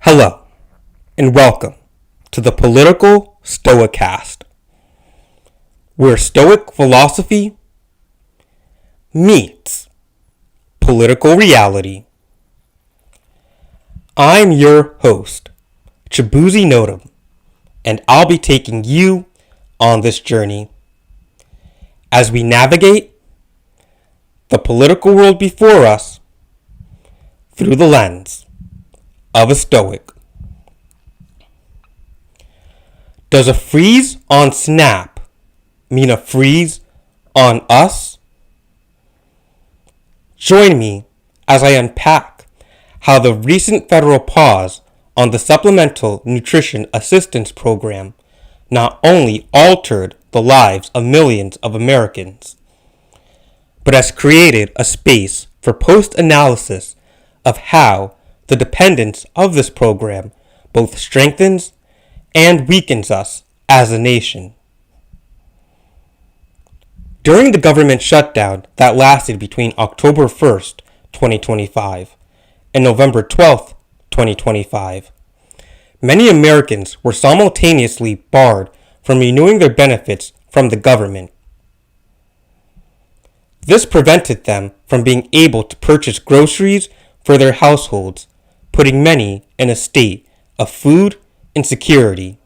Hello, and welcome to the Political Stoicast, where Stoic philosophy meets political reality. I'm your host, Chibuzi Notum, and I'll be taking you on this journey as we navigate the political world before us through the lens of a Stoic. Does a freeze on Snap mean a freeze on us? Join me as I unpack how the recent federal pause on the Supplemental Nutrition Assistance Program not only altered the lives of millions of Americans, but has created a space for post-analysis of how the dependence of this program both strengthens and weakens us as a nation. During the government shutdown that lasted between October 1st, 2025 and November 12th, 2025, many Americans were simultaneously barred from renewing their benefits from the government. This prevented them from being able to purchase groceries for their households, putting many in a state of food insecurity.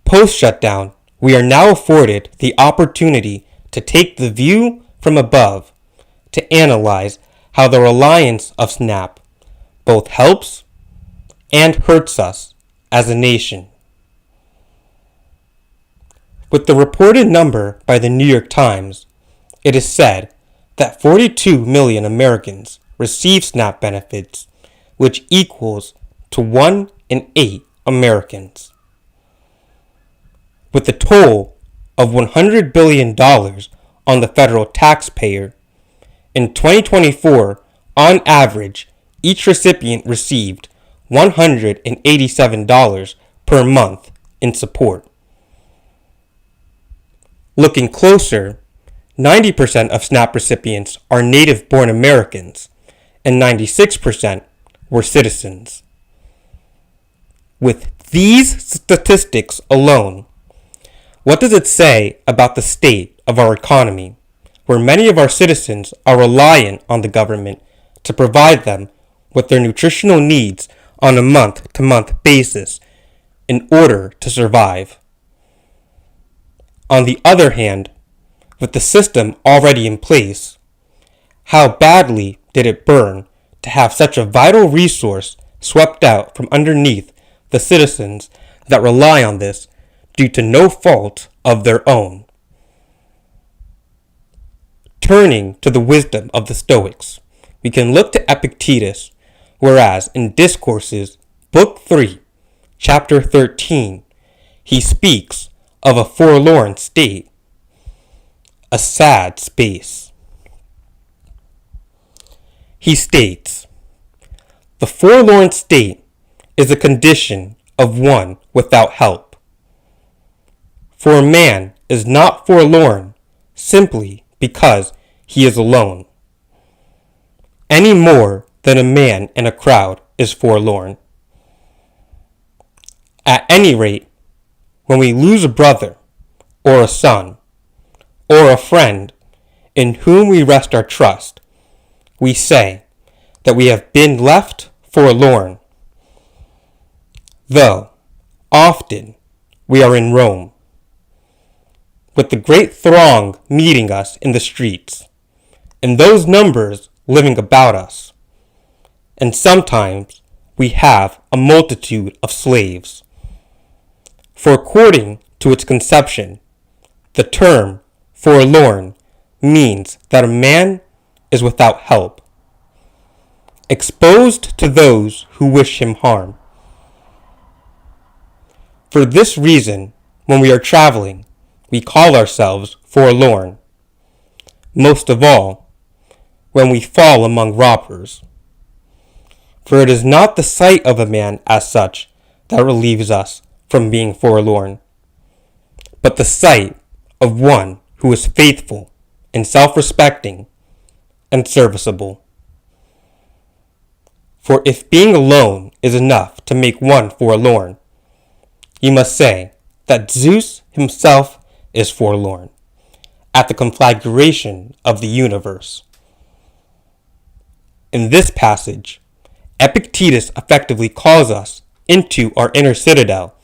Post-shutdown, we are now afforded the opportunity to take the view from above to analyze how the reliance of SNAP both helps and hurts us as a nation. With the reported number by the New York Times, it is said that 42 million Americans receive SNAP benefits, which equals to 1 in 8 Americans. With a toll of $100 billion on the federal taxpayer, in 2024, on average, each recipient received $187 per month in support. Looking closer, 90% of SNAP recipients are native-born Americans, and 96% were citizens. With these statistics alone, what does it say about the state of our economy, where many of our citizens are reliant on the government to provide them with their nutritional needs on a month-to-month basis in order to survive? On the other hand, with the system already in place, how badly did it burn to have such a vital resource swept out from underneath the citizens that rely on this due to no fault of their own? Turning to the wisdom of the Stoics, we can look to Epictetus, whereas in Discourses, Book 3, Chapter 13, he speaks of a forlorn state, a sad space. He states, "The forlorn state is a condition of one without help. For a man is not forlorn simply because he is alone, any more than a man in a crowd is forlorn. At any rate, when we lose a brother or a son or a friend in whom we rest our trust, we say that we have been left forlorn. Though often we are in Rome, with the great throng meeting us in the streets, and those numbers living about us, and sometimes we have a multitude of slaves. For according to its conception, the term forlorn means that a man is without help, exposed to those who wish him harm. For this reason, when we are traveling, we call ourselves forlorn, most of all when we fall among robbers. For it is not the sight of a man as such that relieves us from being forlorn, but the sight of one who is faithful and self-respecting and serviceable. For if being alone is enough to make one forlorn, you must say that Zeus himself is forlorn at the conflagration of the universe. In this passage, Epictetus effectively calls us into our inner citadel,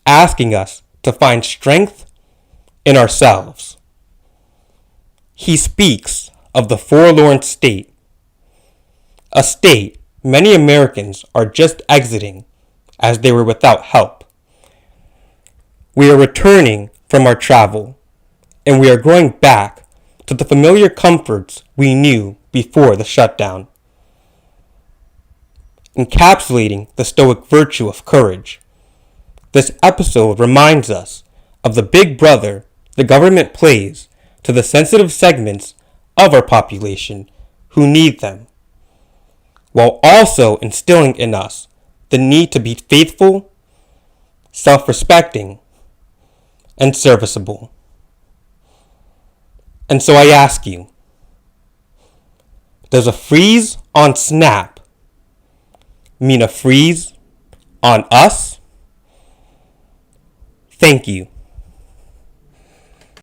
asking us to find strength in ourselves. He speaks of the forlorn state, a state many Americans are just exiting as they were without help. We are returning from our travel, and we are going back to the familiar comforts we knew before the shutdown. Encapsulating the Stoic virtue of courage, this episode reminds us of the big brother the government plays to the sensitive segments of our population who need them, while also instilling in us the need to be faithful, self-respecting, and serviceable. And so I ask you, does a freeze on Snap mean a freeze on us? Thank you.